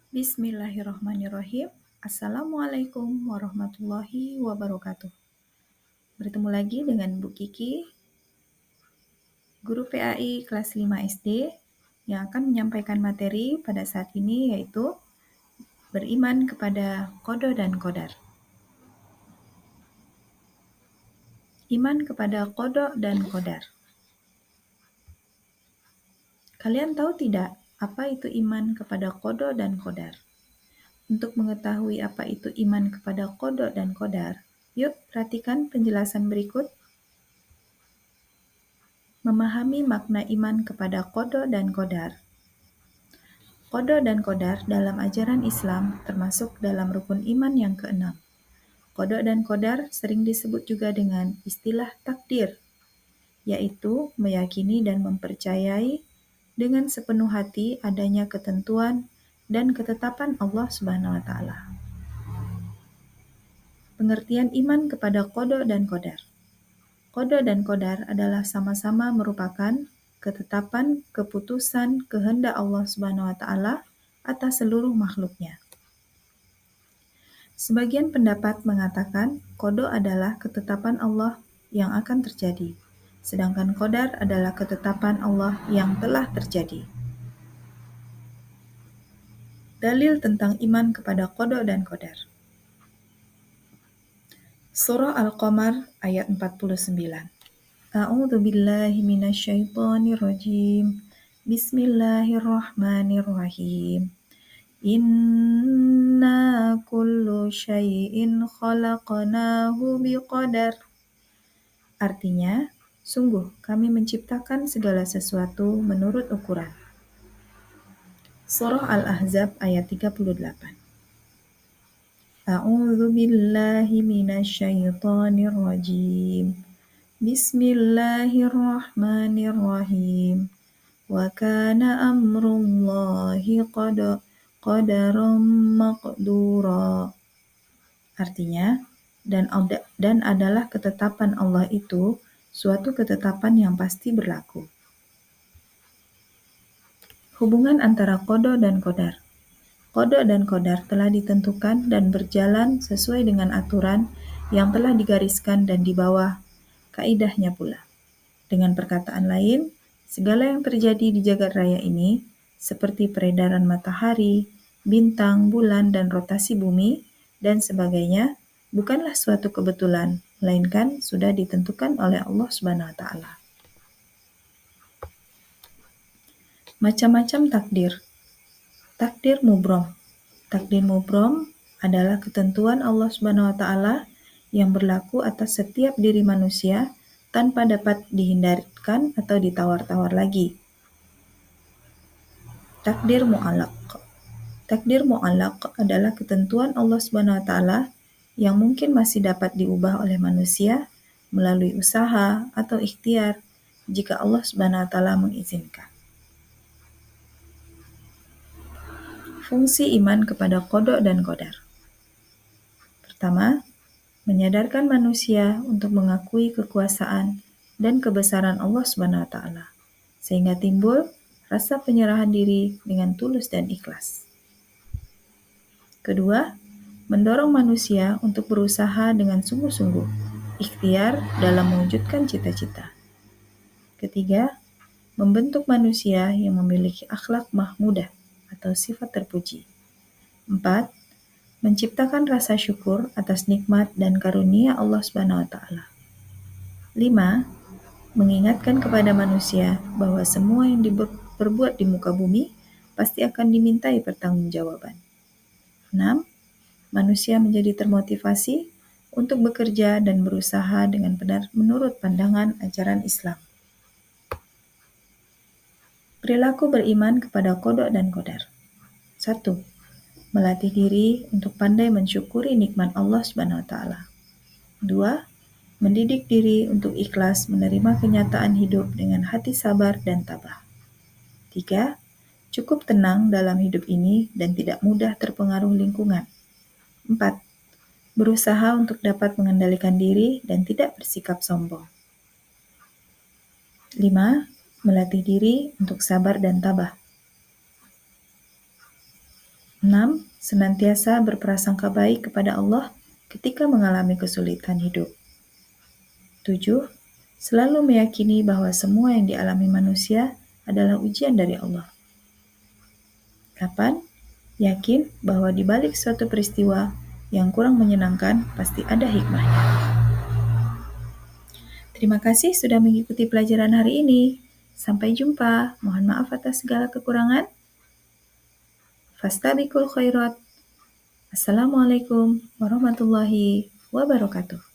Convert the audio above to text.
Bismillahirrahmanirrahim. Assalamualaikum warahmatullahi wabarakatuh. Bertemu lagi dengan Bu Kiki, guru PAI kelas 5 SD, yang akan menyampaikan materi pada saat ini yaitu beriman kepada qada dan qadar. Iman kepada qada dan qadar. Kalian tahu tidak apa itu iman kepada qada dan qadar? Untuk mengetahui apa itu iman kepada qada dan qadar, yuk perhatikan penjelasan berikut. Memahami makna iman kepada qada dan qadar. Qada dan qadar dalam ajaran Islam termasuk dalam rukun iman yang keenam. Qada dan qadar sering disebut juga dengan istilah takdir, yaitu meyakini dan mempercayai dengan sepenuh hati adanya ketentuan dan ketetapan Allah Subhanahu wa taala. Pengertian iman kepada qada dan qadar. Qada dan qadar adalah sama-sama merupakan ketetapan, keputusan, kehendak Allah Subhanahu wa taala atas seluruh makhluknya. Sebagian pendapat mengatakan qada adalah ketetapan Allah yang akan terjadi, sedangkan qadar adalah ketetapan Allah yang telah terjadi. Dalil tentang iman kepada qada dan qadar. Surah Al-Qamar ayat 49. A'udzu billahi minasyaitonir rajim. Bismillahirrahmanirrahim. Inna kullu syai'in khalaqnahu biqadar. Artinya, sungguh kami menciptakan segala sesuatu menurut ukuran. Surah Al-Ahzab ayat 38. A'udzu billahi minasyaitonir rajim. Bismillahirrahmanirrahim. Wa kana amrullahi qadaran maqdura. Artinya, dan adalah ketetapan Allah itu suatu ketetapan yang pasti berlaku. Hubungan antara qada dan qadar. Qada dan qadar telah ditentukan dan berjalan sesuai dengan aturan yang telah digariskan dan di bawah kaidahnya pula. Dengan perkataan lain, segala yang terjadi di jagat raya ini, seperti peredaran matahari, bintang, bulan, dan rotasi bumi, dan sebagainya, bukanlah suatu kebetulan, melainkan sudah ditentukan oleh Allah Subhanahu wa taala. Macam-macam takdir. Takdir mubrom. Takdir mubrom adalah ketentuan Allah Subhanahu wa taala yang berlaku atas setiap diri manusia tanpa dapat dihindarkan atau ditawar-tawar lagi. Takdir mu'allaq. Takdir mu'allaq adalah ketentuan Allah Subhanahu wa taala yang mungkin masih dapat diubah oleh manusia melalui usaha atau ikhtiar jika Allah Subhanahu wa taala mengizinkan. Fungsi iman kepada qada dan qadar. Pertama, menyadarkan manusia untuk mengakui kekuasaan dan kebesaran Allah Subhanahu wa taala, sehingga timbul rasa penyerahan diri dengan tulus dan ikhlas. Kedua, mendorong manusia untuk berusaha dengan sungguh-sungguh, ikhtiar dalam mewujudkan cita-cita. Ketiga, membentuk manusia yang memiliki akhlak mahmudah atau sifat terpuji. 4. Menciptakan rasa syukur atas nikmat dan karunia Allah Subhanahu wa taala. 5. Mengingatkan kepada manusia bahwa semua yang diperbuat di muka bumi pasti akan dimintai pertanggungjawaban. 6. Manusia menjadi termotivasi untuk bekerja dan berusaha dengan benar menurut pandangan ajaran Islam. Perilaku beriman kepada qada dan qadar. 1. Melatih diri untuk pandai mensyukuri nikmat Allah Subhanahu wa taala. 2. Mendidik diri untuk ikhlas menerima kenyataan hidup dengan hati sabar dan tabah. 3. Cukup tenang dalam hidup ini dan tidak mudah terpengaruh lingkungan. 4. Berusaha untuk dapat mengendalikan diri dan tidak bersikap sombong. 5. Melatih diri untuk sabar dan tabah. 6. Senantiasa berprasangka baik kepada Allah ketika mengalami kesulitan hidup. 7. Selalu meyakini bahwa semua yang dialami manusia adalah ujian dari Allah. 8. Yakin bahwa di balik suatu peristiwa yang kurang menyenangkan pasti ada hikmahnya. Terima kasih sudah mengikuti pelajaran hari ini. Sampai jumpa. Mohon maaf atas segala kekurangan. Fastabiqul khairat. Assalamualaikum warahmatullahi wabarakatuh.